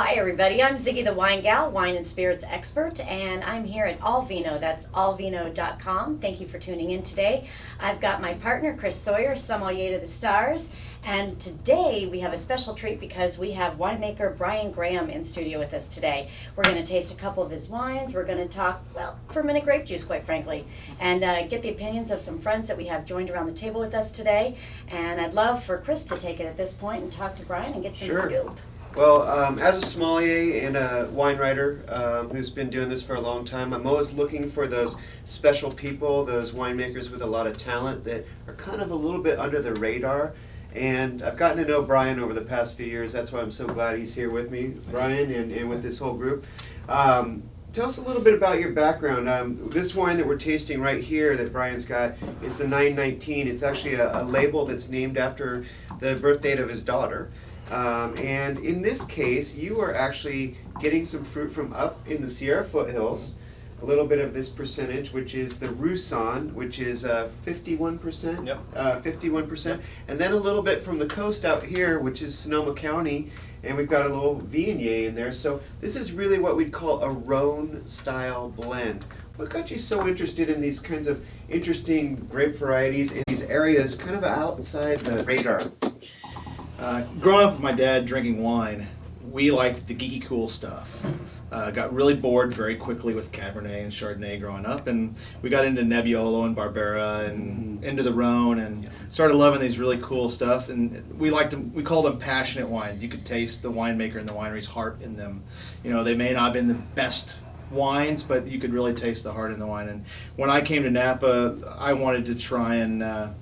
Hi everybody, I'm Ziggy the Wine Gal, wine and spirits expert, and I'm here at Allvino. That's allvino.com. Thank you for tuning in today. I've got my partner Chris Sawyer, sommelier to the stars, and today we have a special treat because we have winemaker Brian Graham in studio with us today. We're going to taste a couple of his wines. We're going to talk, well, fermented grape juice, quite frankly, and get the opinions of some friends that we have joined around the table with us today. And I'd love for Chris to take it at this point and talk to Brian and get some scoop. Well, as a sommelier and a wine writer who's been doing this for a long time, I'm always looking for those special people, those winemakers with a lot of talent that are kind of a little bit under the radar. And I've gotten to know Brian over the past few years. That's why I'm so glad he's here with me, Brian, and with this whole group. Tell us a little bit about your background. This wine that we're tasting right here that Brian's got is the 919. It's actually a label that's named after the birth date of his daughter. And in this case, you are actually getting some fruit from up in the Sierra foothills, a little bit of this percentage, which is the Roussanne, which is 51%. Yep. 51%. Yep. And then a little bit from the coast out here, which is Sonoma County, and we've got a little Viognier in there. So this is really what we'd call a Rhone-style blend. What got you so interested in these kinds of interesting grape varieties in these areas kind of outside the radar? Growing up with my dad drinking wine, we liked the geeky cool stuff. Got really bored very quickly with Cabernet and Chardonnay growing up, and we got into Nebbiolo and Barbera and into the Rhone and started loving these really cool stuff. And we liked them. We called them passionate wines. You could taste the winemaker and the winery's heart in them. You know, they may not have been the best wines, but you could really taste the heart in the wine. And when I came to Napa, I wanted to try and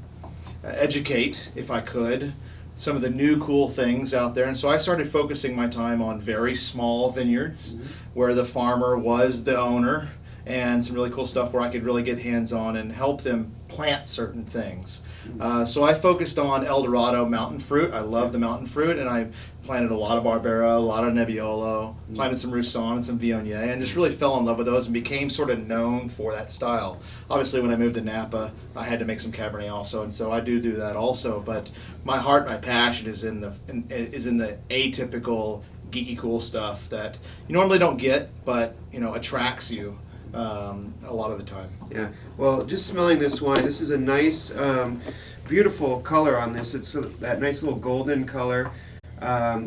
educate, if I could, some of the new cool things out there. And so I started focusing my time on very small vineyards where the farmer was the owner, and some really cool stuff where I could really get hands-on and help them plant certain things. So I focused on El Dorado mountain fruit. I love the mountain fruit, and I planted a lot of Barbera, a lot of Nebbiolo, planted some Roussanne and some Viognier, and just really fell in love with those and became sort of known for that style. Obviously, when I moved to Napa, I had to make some Cabernet also, and so I do that also. But my heart, my passion is in the atypical, geeky, cool stuff that you normally don't get, but attracts you a lot of the time. Yeah. Well, just smelling this wine, this is a nice, beautiful color on this. It's that nice little golden color.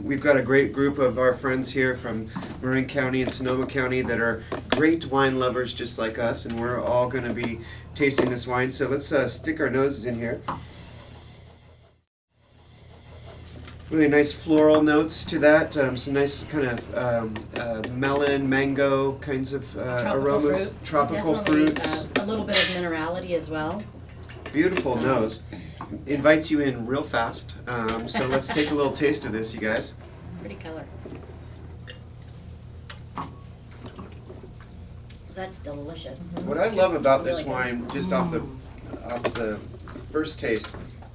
We've got a great group of our friends here from Marin County and Sonoma County that are great wine lovers just like us, and we're all going to be tasting this wine. So let's stick our noses in here. Really nice floral notes to that. Some nice kind of melon, mango kinds of aromas. Fruit. Tropical Definitely, fruits. a little bit of minerality as well. Beautiful nose. Invites you in real fast. So let's take a little taste of this, you guys. Pretty color. That's delicious. What I love about this Really good. wine, just off the first taste,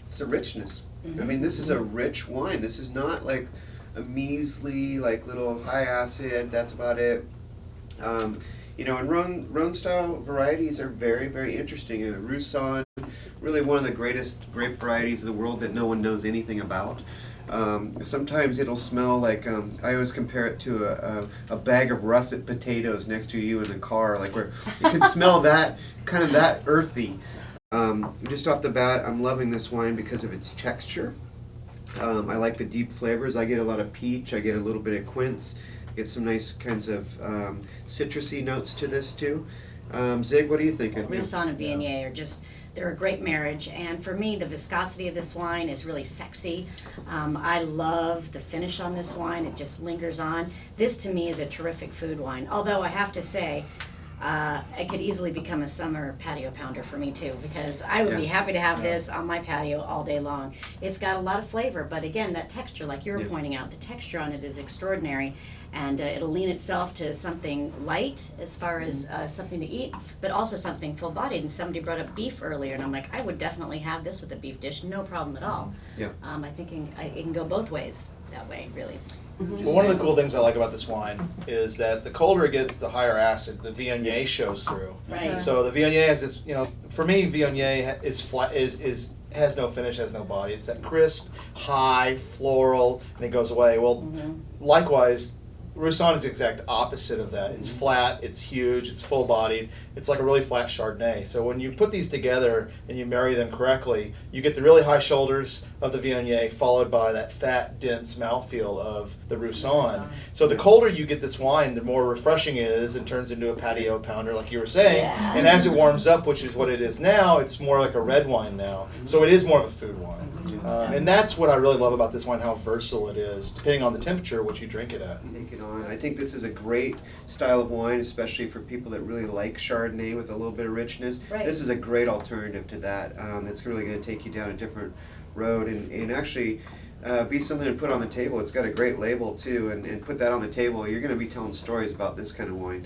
it's the richness. I mean, this is a rich wine. This is not like a measly, like little high acid. That's about it. And Rhone style varieties are very, very interesting. Roussanne, really one of the greatest grape varieties of the world that no one knows anything about. Sometimes it'll smell like, I always compare it to a bag of russet potatoes next to you in the car, like where you can smell that, kind of that earthy. Just off the bat, I'm loving this wine because of its texture. I like the deep flavors. I get a lot of peach, I get a little bit of quince, get some nice kinds of citrusy notes to this too. Zig, what are you thinking? Roussanne and Viognier they're a great marriage, and for me the viscosity of this wine is really sexy. I love the finish on this wine. It just lingers on. This to me is a terrific food wine, although I have to say it could easily become a summer patio pounder for me too, because I would be happy to have this on my patio all day long. It's got a lot of flavor, but again, that texture, like you were pointing out, the texture on it is extraordinary, and it'll lean itself to something light as far as something to eat, but also something full-bodied. And somebody brought up beef earlier, and I'm like, I would definitely have this with a beef dish, no problem at all. Yeah. I think it can go both ways that way, really. Well, one of the cool things I like about this wine is that the colder it gets, the higher acid the Viognier shows through. Right. So the Viognier has this, for me, Viognier is flat, is has no finish, has no body. It's that crisp, high, floral, and it goes away. Well, likewise, Roussanne is the exact opposite of that. It's flat, it's huge, it's full-bodied. It's like a really flat Chardonnay. So when you put these together and you marry them correctly, you get the really high shoulders of the Viognier followed by that fat, dense mouthfeel of the Roussanne. So the colder you get this wine, the more refreshing it is and turns into a patio pounder, like you were saying. Yeah. And as it warms up, which is what it is now, it's more like a red wine now. So it is more of a food wine. And that's what I really love about this wine, how versatile it is, depending on the temperature which you drink it at. Take it on. I think this is a great style of wine, especially for people that really like Chardonnay with a little bit of richness. Right. This is a great alternative to that. It's really going to take you down a different road and actually be something to put on the table. It's got a great label too, and put that on the table. You're going to be telling stories about this kind of wine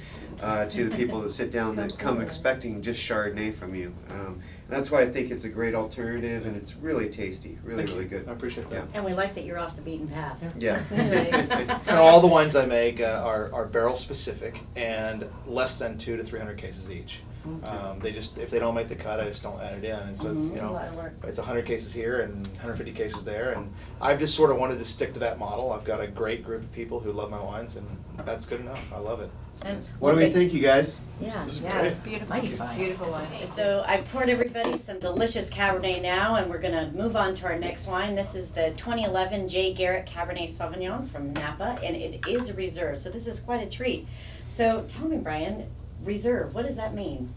to the people that sit down that come expecting just Chardonnay from you. And that's why I think it's a great alternative, and it's really tasty, really, Thank really you. good. I appreciate that. And we like that you're off the beaten path. Yeah. And all the wines I make are barrel specific and less than 200 to 300 cases each. They just, if they don't make the cut, I just don't add it in. And so it's, you It's a know, lot of work. it's 100 cases here and 150 cases there. And I've just sort of wanted to stick to that model. I've got a great group of people who love my wines, and that's good enough. I love it. And What do we what's it- think, you guys? Yeah, This is yeah. great. Beautiful. Mighty fine. Beautiful wine. So I've poured everybody some delicious Cabernet now, and we're gonna move on to our next wine. This is the 2011 J. Garrett Cabernet Sauvignon from Napa, and it is a reserve, so this is quite a treat. So tell me, Brian, reserve, what does that mean?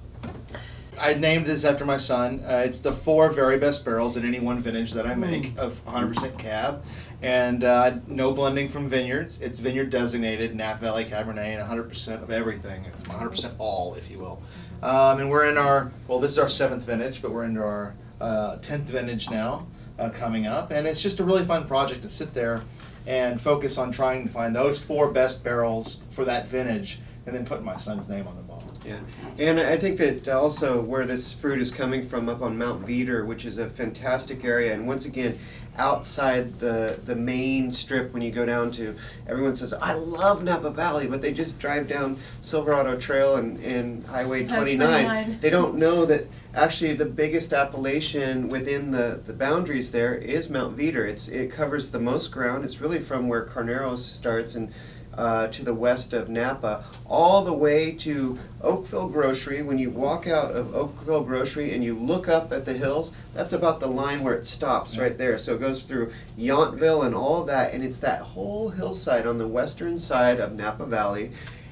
I named this after my son. It's the 4 very best barrels in any one vintage that I make of 100% cab. And no blending from vineyards. It's vineyard designated, Napa Valley Cabernet, and 100% of everything. It's 100% all, if you will. And we're in our, well, this is our 7th vintage, but we're into our 10th vintage now coming up. And it's just a really fun project to sit there and focus on trying to find those 4 best barrels for that vintage and then putting my son's name on the bottle. Yeah, and I think that also where this fruit is coming from up on Mount Veeder, which is a fantastic area, and once again, outside the main strip when you go down to, everyone says, I love Napa Valley, but they just drive down Silverado Trail and Highway 29. They don't know that actually the biggest appellation within the boundaries there is Mount Veeder. It covers the most ground. It's really from where Carneros starts and to the west of Napa, all the way to Oakville Grocery. When you walk out of Oakville Grocery and you look up at the hills, that's about the line where it stops right there. So it goes through Yountville and all of that, and it's that whole hillside on the western side of Napa Valley.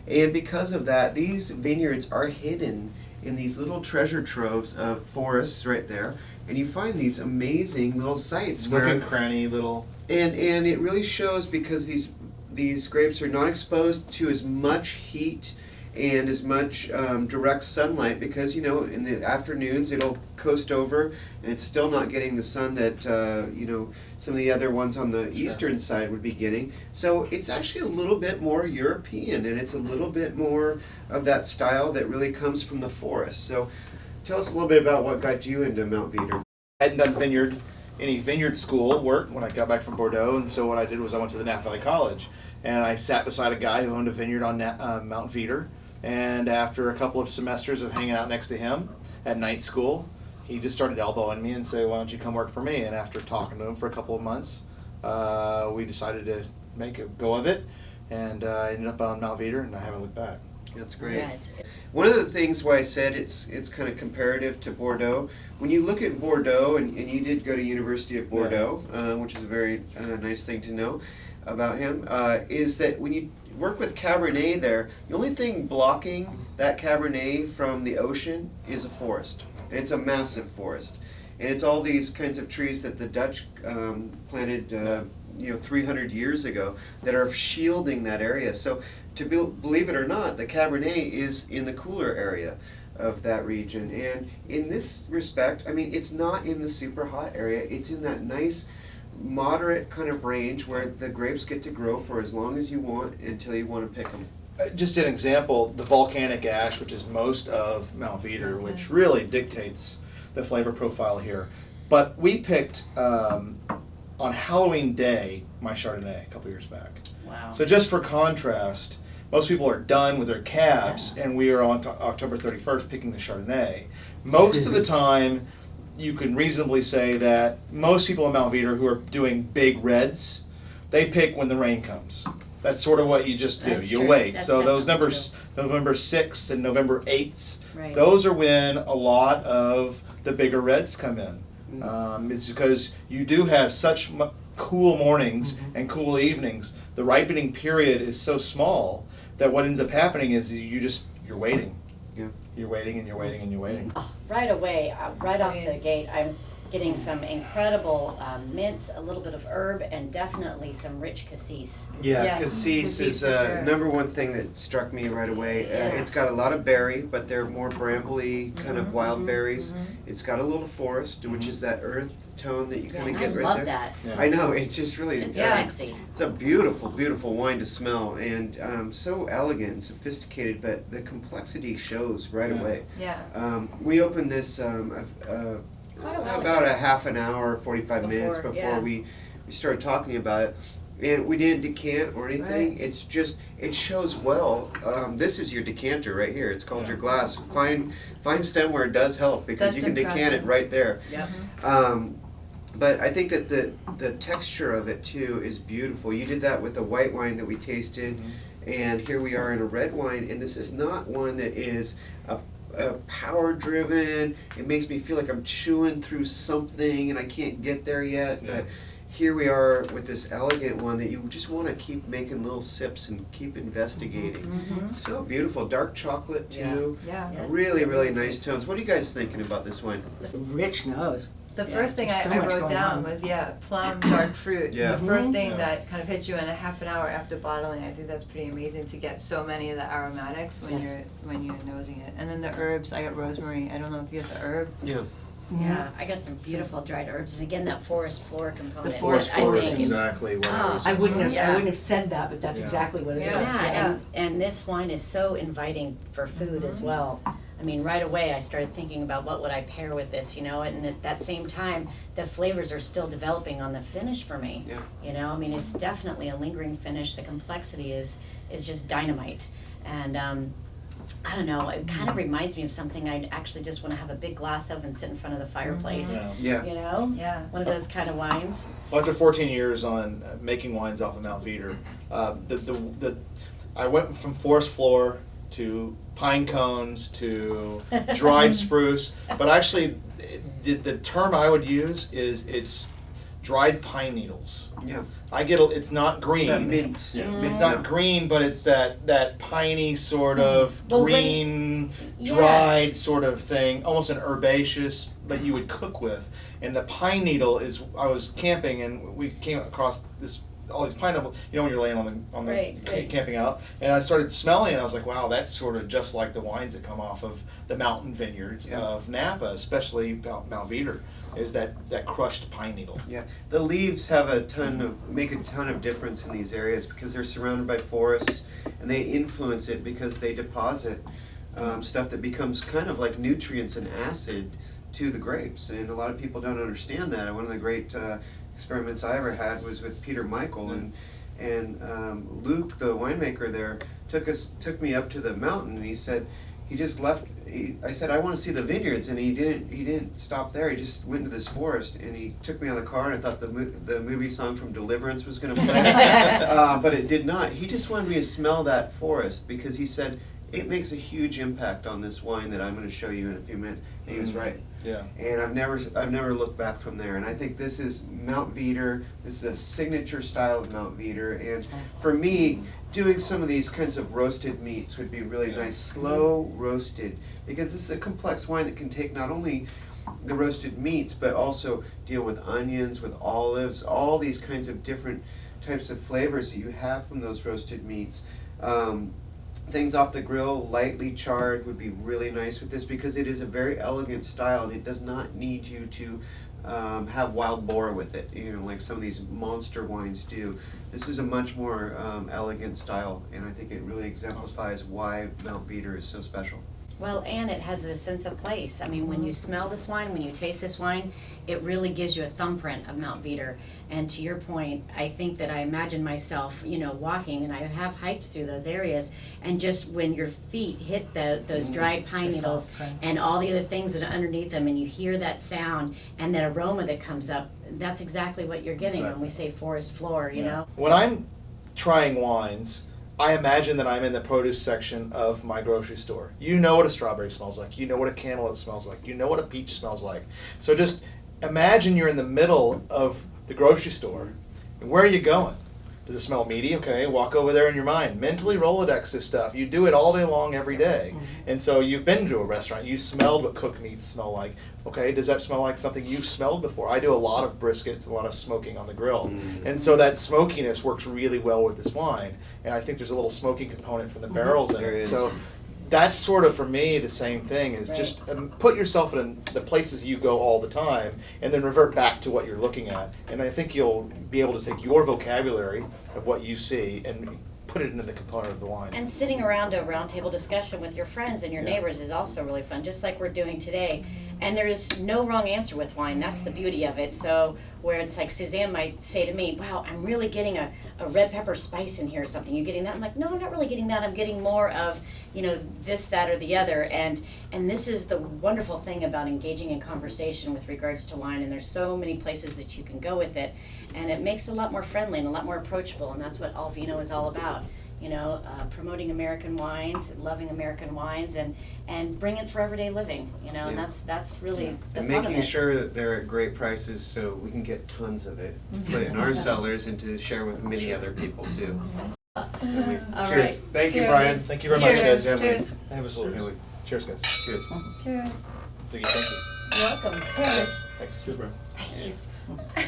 And because of that, these vineyards are hidden in these little treasure troves of forests right there. And you find these amazing little sites Nook where, and cranny little. and it really shows because these grapes are not exposed to as much heat and as much direct sunlight, because you know in the afternoons it'll coast over and it's still not getting the sun that you know some of the other ones on the eastern side would be getting. So it's actually a little bit more European, and it's a little bit more of that style that really comes from the forest. So tell us a little bit about what got you into Mount Veeder. I hadn't done any vineyard school work when I got back from Bordeaux, and so what I did was I went to the Napa Valley College, and I sat beside a guy who owned a vineyard on Mount Veeder, and after a couple of semesters of hanging out next to him at night school, he just started elbowing me and say, why don't you come work for me? And after talking to him for a couple of months, we decided to make a go of it, and I ended up on Mount Veeder, and I haven't looked back. That's great. Yeah, it's- One of the things why I said it's kind of comparative to Bordeaux, when you look at Bordeaux, and you did go to University of Bordeaux, which is a very nice thing to know about him, is that when you work with Cabernet there, the only thing blocking that Cabernet from the ocean is a forest. And it's a massive forest. And it's all these kinds of trees that the Dutch planted 300 years ago that are shielding that area. So believe it or not, the Cabernet is in the cooler area of that region. And in this respect, I mean, it's not in the super hot area. It's in that nice, moderate kind of range where the grapes get to grow for as long as you want until you want to pick them. Just an example, the volcanic ash, which is most of Mount Veeder, which really dictates the flavor profile here. But we picked, on Halloween Day, my Chardonnay a couple years back. Wow. So just for contrast, most people are done with their cabs, and we are on October 31st picking the Chardonnay. Most of the time, you can reasonably say that most people in Mount Veeder who are doing big reds, they pick when the rain comes. That's sort of what you just do. That's You true. wait. That's So those definitely numbers, November 6th and November 8th, Right. those are when a lot of the bigger reds come in. It's because you do have such cool mornings and cool evenings. The ripening period is so small that what ends up happening is you're waiting. Yeah. You're waiting and you're waiting and you're waiting. Right away, right off the gate, I'm getting some incredible mints, a little bit of herb, and definitely some rich cassis. Yeah, Yes, cassis cassis is for sure. number one thing that struck me right away. Yeah. It's got a lot of berry, but they're more brambly kind of wild berries. Mm-hmm. It's got a little forest, which is that earth tone that you kind of I get right love there. that. Yeah. I know, it just really, It's Yeah. sexy. it's a beautiful, beautiful wine to smell, and so elegant and sophisticated, but the complexity shows right Yeah. away. Yeah. We opened this Quite a while about ago. a half an hour, 45 minutes Before, before yeah. we started talking about it. And we didn't decant or anything. Right. It's just, it shows well. This is your decanter right here. It's called your glass. Fine stemware does help because That's you can decant impressive. it right there. Yep. But I think that the texture of it too is beautiful. You did that with the white wine that we tasted, and here we are in a red wine, and this is not one that is a power driven. It makes me feel like I'm chewing through something and I can't get there yet. Yeah. But here we are with this elegant one that you just want to keep making little sips and keep investigating. So beautiful, dark chocolate too. Yeah. Yeah. Really, really nice tones. What are you guys thinking about this wine? Rich nose. The Yeah, first thing there's so I much wrote going down on. was plum dark fruit. Yeah. The first thing Yeah. that kind of hits you in a half an hour after bottling. I think that's pretty amazing to get so many of the aromatics when Yes. you're nosing it. And then the herbs, I got rosemary. I don't know if you got the herb. Yeah. Yeah, I got some beautiful dried herbs, and again, that forest floor component. forest I floor think is is- exactly what I was. I wouldn't have, Yeah. I wouldn't have said that, but that's Yeah. exactly what it is. Yeah. Yeah, and this wine is so inviting for food as well. I mean, right away I started thinking about what would I pair with this, you know, and at that same time, the flavors are still developing on the finish for me. Yeah. You know, I mean, it's definitely a lingering finish. The complexity is just dynamite, and I don't know. It kind of reminds me of something I actually just want to have a big glass of and sit in front of the fireplace. Yeah. Yeah. You know, Yeah. one of those kind of wines. After 14 years on making wines off of Mount Veeder, I went from forest floor to pine cones to dried spruce, but actually the term I would use is it's dried pine needles. Yeah. It's not green. It's that mint. Yeah. It's not green, but it's that piney sort of Well, when- green, Yeah. dried sort of thing, almost an herbaceous that you would cook with. And the pine needle is, I was camping and we came across all these pineapple, you know, when you're laying on the Right, right. camping out, and I started smelling it, and I was like, wow, that's sort of just like the wines that come off of the mountain vineyards Yeah. of Napa, especially Mount Veeder, is that crushed pine needle. Yeah, the leaves make a ton of difference in these areas because they're surrounded by forests, and they influence it because they deposit stuff that becomes kind of like nutrients and acid to the grapes, and a lot of people don't understand that. One of the great experiments I ever had was with Peter Michael, and Luke, the winemaker there, took me up to the mountain, and he said he just left. I said I want to see the vineyards, and he didn't stop there. He just went into this forest, and he took me on the car, and I thought the movie song from Deliverance was going to play, but it did not. He just wanted me to smell that forest because he said it makes a huge impact on this wine that I'm going to show you in a few minutes. And he was right. Yeah. And I've never looked back from there. And I think this is Mount Veeder. This is a signature style of Mount Veeder. And for me, doing some of these kinds of roasted meats would be really nice, slow roasted, because this is a complex wine that can take not only the roasted meats, but also deal with onions, with olives, all these kinds of different types of flavors that you have from those roasted meats. Things off the grill, lightly charred, would be really nice with this because it is a very elegant style and it does not need you to have wild boar with it, you know, like some of these monster wines do. This is a much more elegant style, and I think it really exemplifies why Mount Veeder is so special. Well, and it has a sense of place. I mean, when you smell this wine, when you taste this wine, it really gives you a thumbprint of Mount Veeder. And to your point, I think that I imagine myself, you know, walking, and I have hiked through those areas, and just when your feet hit those dried pine The needles soft crunch. and all the other things that are underneath them, and you hear that sound and that aroma that comes up, that's exactly what you're getting when we say forest floor, you know? When I'm trying wines, I imagine that I'm in the produce section of my grocery store. You know what a strawberry smells like. You know what a cantaloupe smells like. You know what a peach smells like. So just imagine you're in the middle of the grocery store. And where are you going? Does it smell meaty? Okay, walk over there in your mind. Mentally Rolodex this stuff. You do it all day long, every day. And so you've been to a restaurant. You smelled what cooked meats smell like. Okay, does that smell like something you've smelled before? I do a lot of briskets, a lot of smoking on the grill. And so that smokiness works really well with this wine. And I think there's a little smoking component from the barrels in There it. is. So that's sort of, for me, the same thing, is Right. just put yourself in the places you go all the time and then revert back to what you're looking at. And I think you'll be able to take your vocabulary of what you see and put it into the component of the wine. And sitting around a round table discussion with your friends and your Yeah. neighbors is also really fun, just like we're doing today. And there is no wrong answer with wine. That's the beauty of it. So where it's like Suzanne might say to me, wow, I'm really getting a red pepper spice in here or something. You getting that? I'm like, no, I'm not really getting that. I'm getting more of, this, that, or the other. And this is the wonderful thing about engaging in conversation with regards to wine. And there's so many places that you can go with it. And it makes it a lot more friendly and a lot more approachable. And that's what Allvino is all about. Promoting American wines, loving American wines, and bring it for everyday living, and that's really the And fun of making it. sure that they're at great prices so we can get tons of it to put in our cellars and to share with many other people too. All Cheers. right. Thank you, Cheers. Brian. Thank you very much, Cheers. guys. Cheers. Absolutely. Cheers, guys. Cheers. Cheers. Ziggy, thank you. Welcome. Thanks. Cheers, bro. Thank you.